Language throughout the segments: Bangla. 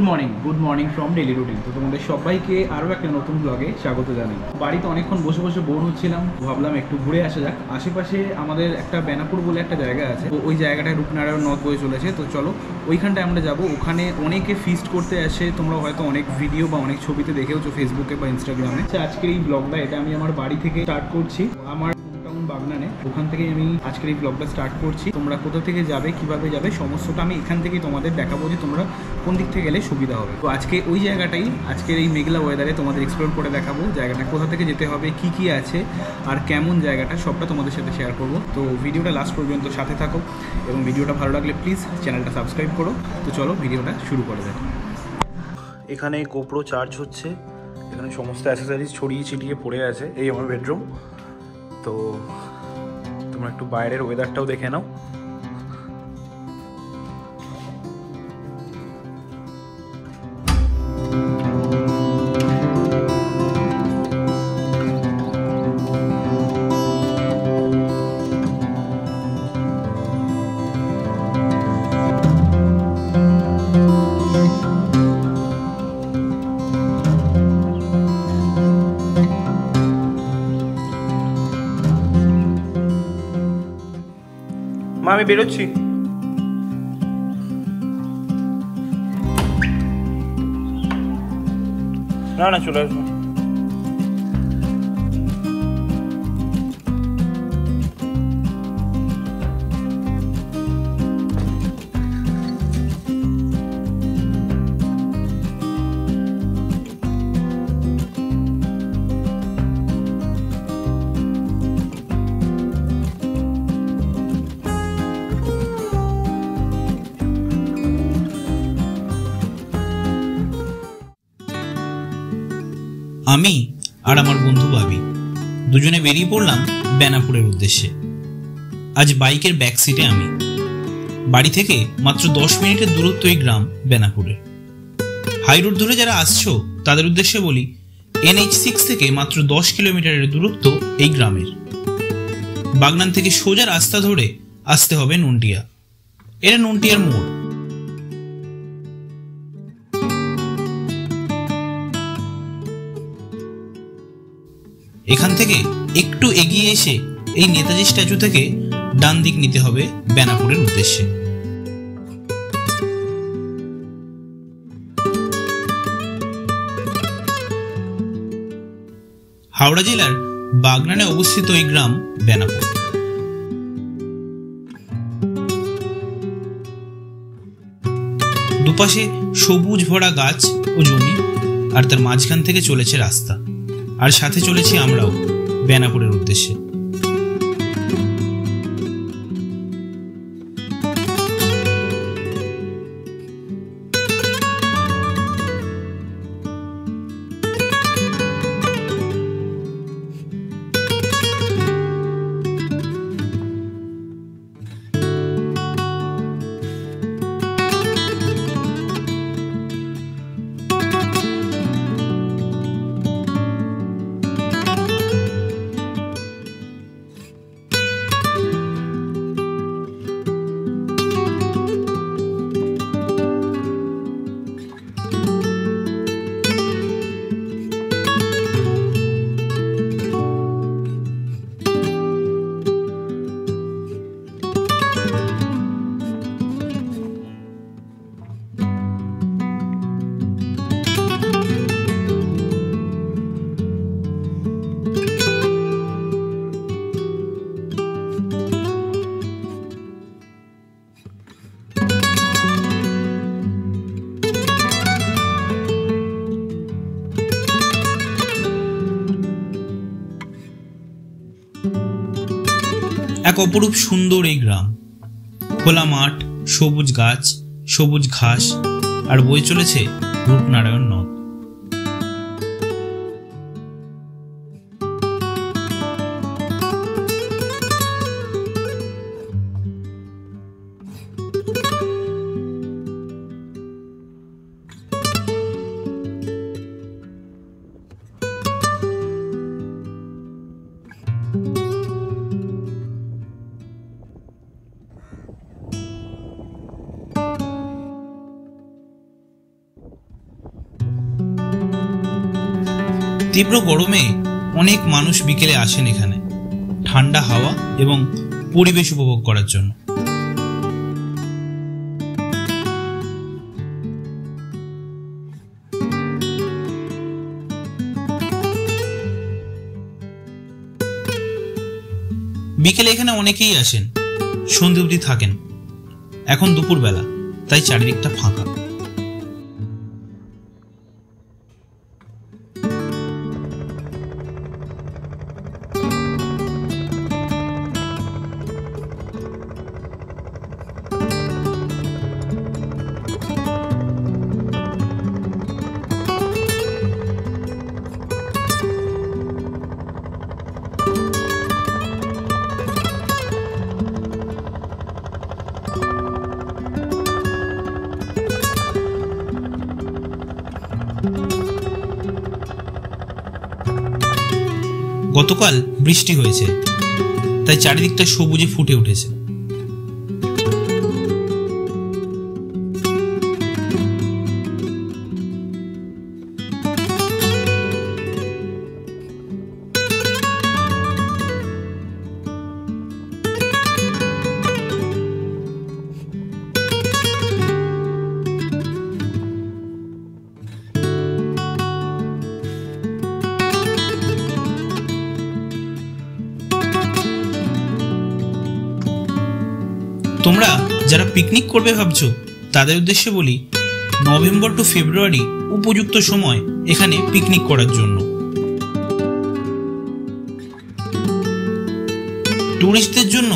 Good morning from daily routine. তো তোমাদের সবাইকে আরও একটা নতুন ব্লগে স্বাগত জানাই। বাড়িতে অনেকক্ষণ বসে বসে বোর হচ্ছিলাম, ভাবলাম একটু ঘুরে আসা যাক। আশেপাশে আমাদের একটা বেনাপুর বলে একটা জায়গা আছে, তো ওই জায়গাটায় রূপনারায়ণ নদ বয়ে চলেছে। তো চলো ওইখানটায় আমরা যাব। ওখানে অনেকে ফিস্ট করতে আসে, তোমরা হয়তো অনেক ভিডিও বা অনেক ছবিতে দেখেওছো ফেসবুকে বা ইনস্টাগ্রামে। আজকের এই ব্লগটা এটা আমি আমার বাড়ি থেকে স্টার্ট করছি, আমার বাগনানে। ওখান থেকে আমি আজকের এই ব্লগটা স্টার্ট করছি। তোমরা কোথা থেকে যাবে, কিভাবে যাবে, সমস্তটা আমি এখান থেকেই তোমাদের দেখাবো যে তোমরা কোন দিক থেকে গেলে সুবিধা হবে। তো আজকে ওই জায়গাটাই আজকের এই মেঘলা ওয়েদারে তোমাদের এক্সপ্লোর করে দেখাবো। জায়গাটা কোথা থেকে যেতে হবে, কি কি আছে আর কেমন জায়গাটা, সবটা তোমাদের সাথে শেয়ার করবো। তো ভিডিওটা লাস্ট পর্যন্ত সাথে থাকো এবং ভিডিওটা ভালো লাগলে প্লিজ চ্যানেলটা সাবস্ক্রাইব করো। তো চলো ভিডিওটা শুরু করে দেয়। এখানে গোপ্রো চার্জ হচ্ছে, এখানে সমস্ত অ্যাক্সেসরিজ ছড়িয়ে ছিটিয়ে পড়ে আছে। এই আমার বেডরুম। তো তোমরা একটু বাইরের ওয়েদারটাও দেখে নাও। মা আমি বেরোচ্ছি। না না চলে আসবো। আমি আর আমার বন্ধু ভাবি দুজনে বেরিয়ে পড়লাম বেনাপুরের উদ্দেশ্যে। আজ বাইকের ব্যাক সিটে আমি। বাড়ি থেকে মাত্র 10 মিনিটের দূরত্ব এই গ্রাম বেনাপুরের। হাই রোড ধরে যারা আসছো তাদের উদ্দেশ্যে বলি, NH6 থেকে মাত্র 10 কিলোমিটারের দূরত্ব এই গ্রামের। বাগনান থেকে সোজা রাস্তা ধরে আসতে হবে নুনটিয়া। এটা নুনটিয়ার মোড়। এখান থেকে একটু এগিয়ে এসে এই নেতাজি স্ট্যাচু থেকে ডান দিক নিতে হবে বেনাপুরের উদ্দেশ্যে। হাওড়া জেলার বাগনানে অবস্থিত এই গ্রাম বেনাপুর। দুপাশে সবুজ ভরা গাছ ও জমি, আর তার মাঝখান থেকে চলেছে রাস্তা। আর সাথে চলেছি আমরাও বেনাপুরের উদ্দেশ্যে। এক অপরূপ সুন্দর এই গ্রাম। খোলা মাঠ, সবুজ গাছ, সবুজ ঘাস, আর বয়ে চলেছে রূপনারায়ণ নদ। তীব্র গরমে অনেক মানুষ বিকেলে আসেন এখানে ঠান্ডা হাওয়া এবং পরিবেশ উপভোগ করার জন্য। বিকেলে এখানে অনেকেই আসেন, সন্ধে অবধি থাকেন। এখন দুপুরবেলা, তাই চারিদিকটা ফাঁকা। গতকাল বৃষ্টি হয়েছে, তাই চারিদিকটা সবুজে ফুটে উঠেছে। তোমরা যারা পিকনিক করবে ভাবছো তাদের উদ্দেশ্যে বলি, নভেম্বর টু ফেব্রুয়ারি উপযুক্ত সময় এখানে পিকনিক করার জন্য। টুরিস্টদের জন্য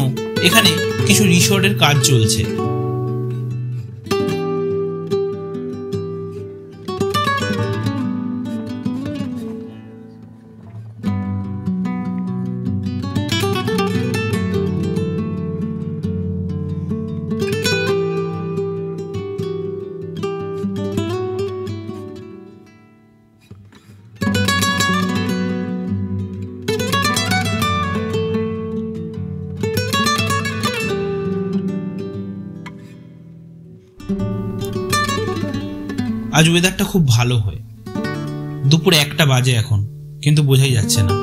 এখানে কিছু রিসর্টের কাজ চলছে। আজ ওয়েদারটা খুব ভালো হয়। দুপুর 1টা বাজে এখন, কিন্তু বোঝাই যাচ্ছে না।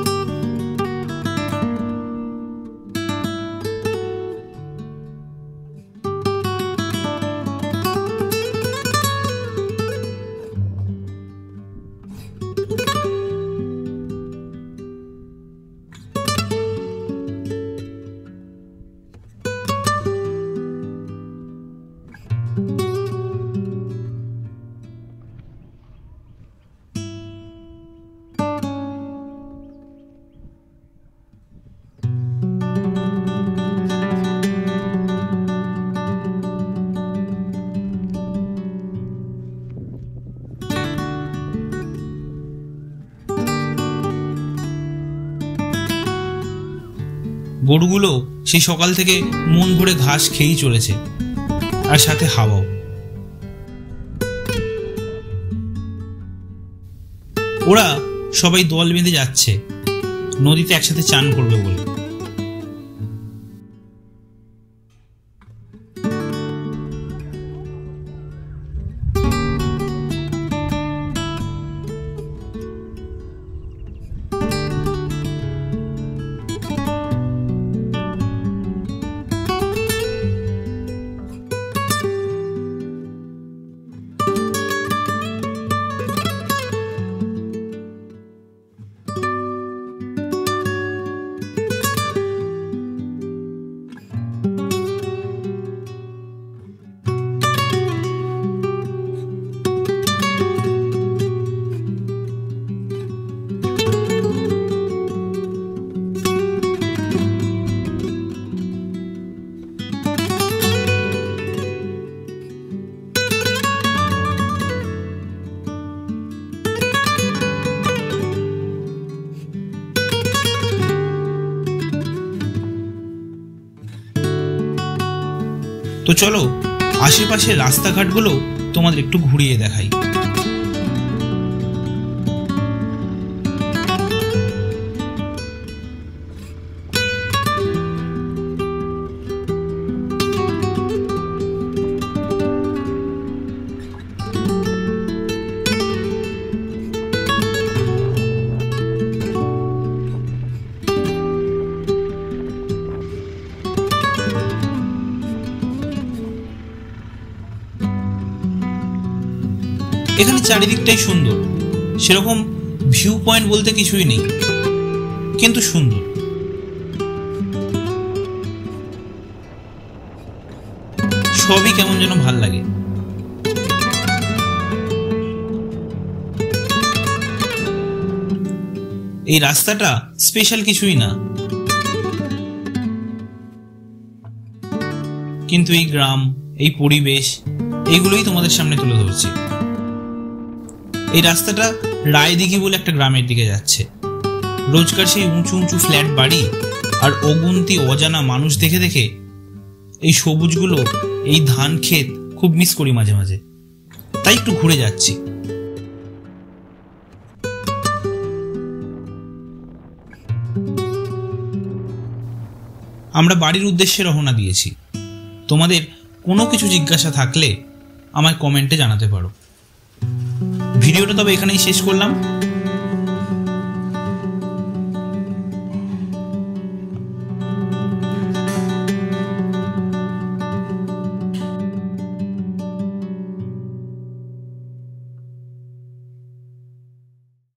গরুগুলো সেই সকাল থেকে মন ভরে ঘাস খেয়েই চলেছে, আর সাথে হাওয়াও। ওরা সবাই দল বেঁধে যাচ্ছে নদীতে একসাথে চান করবে বলে। তো চলো আশেপাশের রাস্তাঘাটগুলো তোমাদের একটু ঘুরিয়ে দেখাই। এখানে চারিদিকটাই সুন্দর, সেরকম ভিউ পয়েন্ট বলতে কিছুই নেই, কিন্তু সুন্দর। সবই কেমন যেন ভাল লাগে। এই রাস্তাটা স্পেশাল কিছুই না, কিন্তু এই গ্রাম, এই পরিবেশ, এইগুলোই তোমাদের সামনে তুলে ধরছি। এই রাস্তাটা রায়দিঘি বলে একটা গ্রামের দিকে যাচ্ছে। রোজকার সেই উঁচু উঁচু ফ্ল্যাট বাড়ি আর অগুন্তি অজানা মানুষ দেখে দেখে এই সবুজগুলো, এই ধান ক্ষেত খুব মিস করি মাঝে মাঝে, তাই একটু ঘুরে যাচ্ছি। আমরা বাড়ির উদ্দেশ্যে রওনা দিয়েছি। তোমাদের কোনো কিছু জিজ্ঞাসা থাকলে আমায় কমেন্টে জানাতে পারো। ভিডিওটা তবে এখানেই শেষ করলাম।